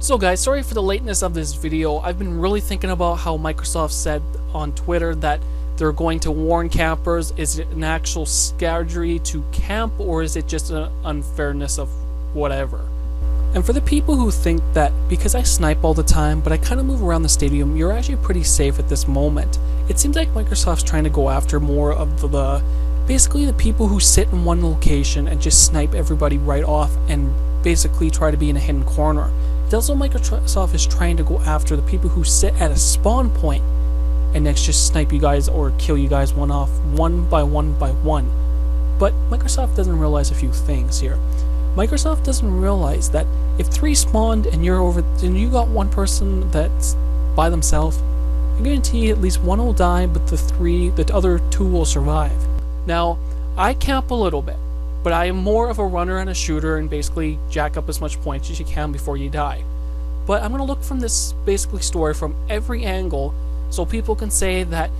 So guys, sorry for the lateness of this video. I've been really thinking about how Microsoft said on Twitter that they're going to warn campers. Is it an actual strategy to camp, or is it just an unfairness of whatever? And for the people who think that because I snipe all the time, but I kind of move around the stadium, you're actually pretty safe at this moment. It seems like Microsoft's trying to go after more of basically the people who sit in one location and just snipe everybody right off and basically try to be in a hidden corner. It's also Microsoft is trying to go after the people who sit at a spawn point and next just snipe you guys or kill you guys one by one. But Microsoft doesn't realize a few things here. Microsoft doesn't realize that if 3 spawned and you got one person that's by themselves, I guarantee at least one will die, but the other 2 will survive. Now, I camp a little bit, but I am more of a runner and a shooter and basically jack up as much points as you can before you die. But I'm going to look from this basically story from every angle so people can say that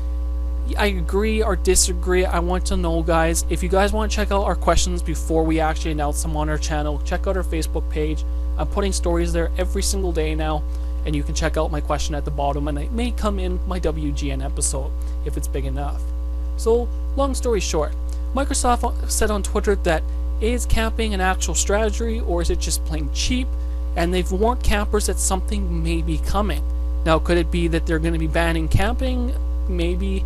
I agree or disagree. I want to know, guys. If you guys want to check out our questions before we actually announce them on our channel, check out our Facebook page. I'm putting stories there every single day now, and you can check out my question at the bottom, and it may come in my WGN episode if it's big enough. So, long story short, Microsoft said on Twitter that is camping an actual strategy, or is it just plain cheap? And they've warned campers that something may be coming. Now, could it be that they're going to be banning camping? Maybe.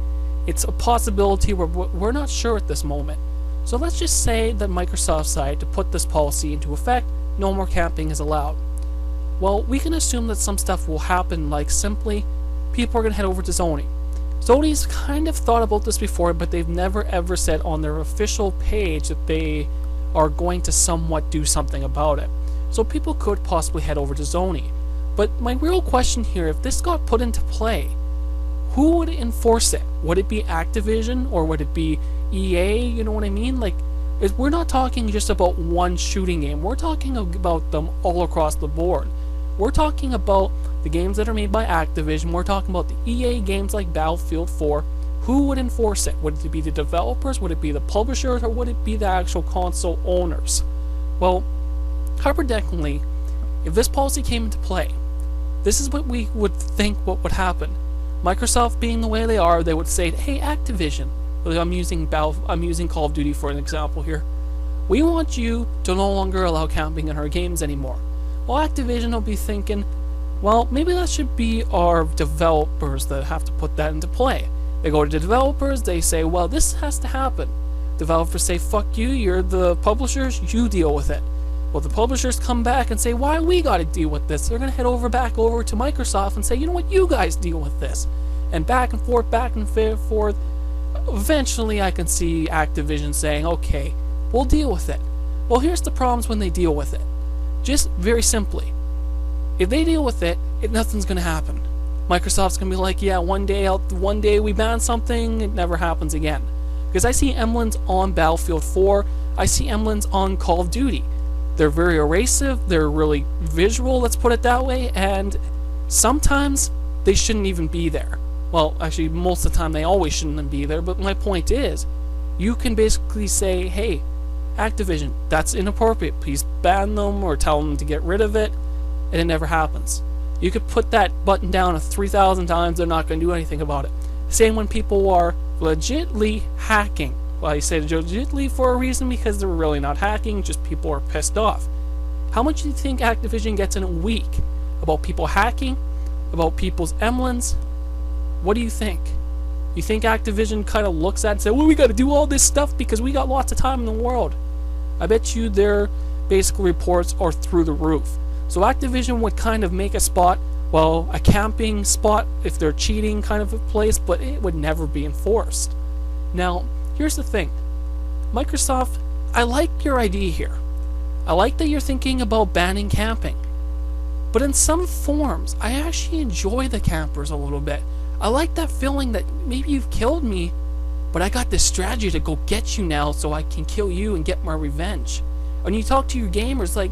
It's a possibility. We're not sure at this moment. So let's just say that Microsoft decided to put this policy into effect. No more camping is allowed. Well, we can assume that some stuff will happen, like simply people are going to head over to Sony. Sony's kind of thought about this before, but they've never ever said on their official page that they are going to somewhat do something about it. So people could possibly head over to Sony. But my real question here, if this got put into play, who would enforce it? Would it be Activision, or would it be EA? You know what I mean? Like, we're not talking just about one shooting game. We're talking about them all across the board. We're talking about the games that are made by Activision. We're talking about the EA games like Battlefield 4. Who would enforce it? Would it be the developers? Would it be the publishers? Or would it be the actual console owners? Well, hypothetically, if this policy came into play, this is what we would think what would happen. Microsoft being the way they are, they would say, hey, Activision, I'm using Call of Duty for an example here. We want you to no longer allow camping in our games anymore. Well, Activision will be thinking, well, maybe that should be our developers that have to put that into play. They go to the developers, they say, well, this has to happen. Developers say, fuck you, you're the publishers, you deal with it. Well, the publishers come back and say, why we gotta deal with this? They're gonna head back over to Microsoft and say, you know what, you guys deal with this. And back and forth. Eventually I can see Activision saying, okay, we'll deal with it. Well, here's the problems when they deal with it. Just very simply, if they deal with it, nothing's gonna happen. Microsoft's gonna be like, yeah, one day we ban something, it never happens again. Because I see emblems on Battlefield 4, I see emblems on Call of Duty. They're very erasive, they're really visual, let's put it that way, and sometimes they shouldn't even be there. Well, actually, most of the time they always shouldn't be there, but my point is, you can basically say, hey, Activision, that's inappropriate, please ban them or tell them to get rid of it, and it never happens. You could put that button down 3,000 times, they're not going to do anything about it. Same when people are legitly hacking. Well, I say legitly for a reason because they're really not hacking, just people are pissed off. How much do you think Activision gets in a week about people hacking, about people's emblems? What do you think? You think Activision kind of looks at it and says, well, we got to do all this stuff because we got lots of time in the world? I bet you their basic reports are through the roof. So Activision would kind of make a spot, well, a camping spot if they're cheating kind of a place, but it would never be enforced. Now, here's the thing. Microsoft, I like your idea here. I like that you're thinking about banning camping. But in some forms, I actually enjoy the campers a little bit. I like that feeling that maybe you've killed me, but I got this strategy to go get you now so I can kill you and get my revenge. When you talk to your gamers, like,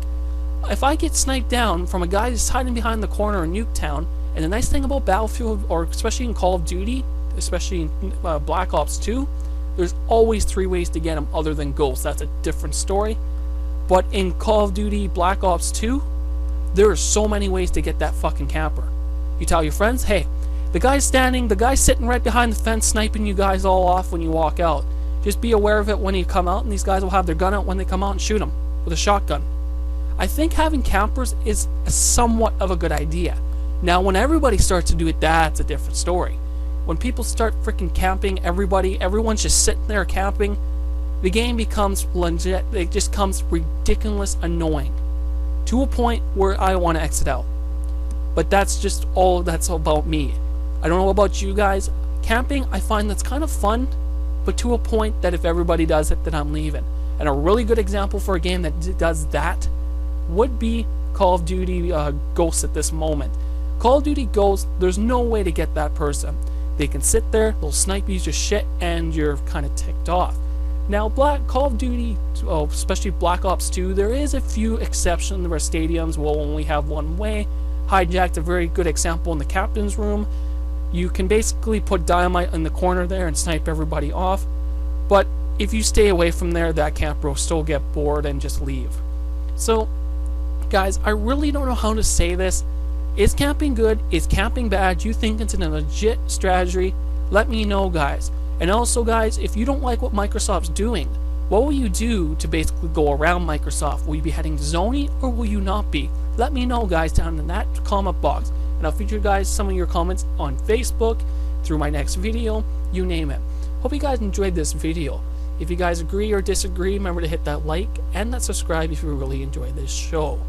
if I get sniped down from a guy who's hiding behind the corner in Nuketown, and the nice thing about Battlefield, or especially in Call of Duty, especially in Black Ops 2, there's always 3 ways to get them other than ghosts. That's a different story. But in Call of Duty Black Ops 2, There are so many ways to get that fucking camper. You tell your friends, hey, the guy's sitting right behind the fence sniping you guys all off when you walk out. Just be aware of it when you come out, and these guys will have their gun out when they come out and shoot them with a shotgun. I think having campers is somewhat of a good idea. Now, when everybody starts to do it, that's a different story. When people start freaking camping, everyone's just sitting there camping, the game becomes legit, it just becomes ridiculous annoying. To a point where I want to exit out. But that's just all that's about me. I don't know about you guys. Camping, I find that's kind of fun, but to a point that if everybody does it, then I'm leaving. And a really good example for a game that does that would be Call of Duty Ghosts at this moment. Call of Duty Ghosts, there's no way to get that person. They can sit there, they'll snipe you just shit, and you're kind of ticked off. Now, Call of Duty, especially Black Ops 2, there is a few exceptions where stadiums will only have one way. Hijacked a very good example in the captain's room. You can basically put dynamite in the corner there and snipe everybody off. But if you stay away from there, that camper will still get bored and just leave. So, guys, I really don't know how to say this. Is camping good? Is camping bad? Do you think it's a legit strategy? Let me know, guys. And also, guys, if you don't like what Microsoft's doing, what will you do to basically go around Microsoft? Will you be heading to Sony, or will you not be? Let me know, guys, down in that comment box. And I'll feature, guys, some of your comments on Facebook, through my next video, you name it. Hope you guys enjoyed this video. If you guys agree or disagree, remember to hit that like and that subscribe if you really enjoy this show.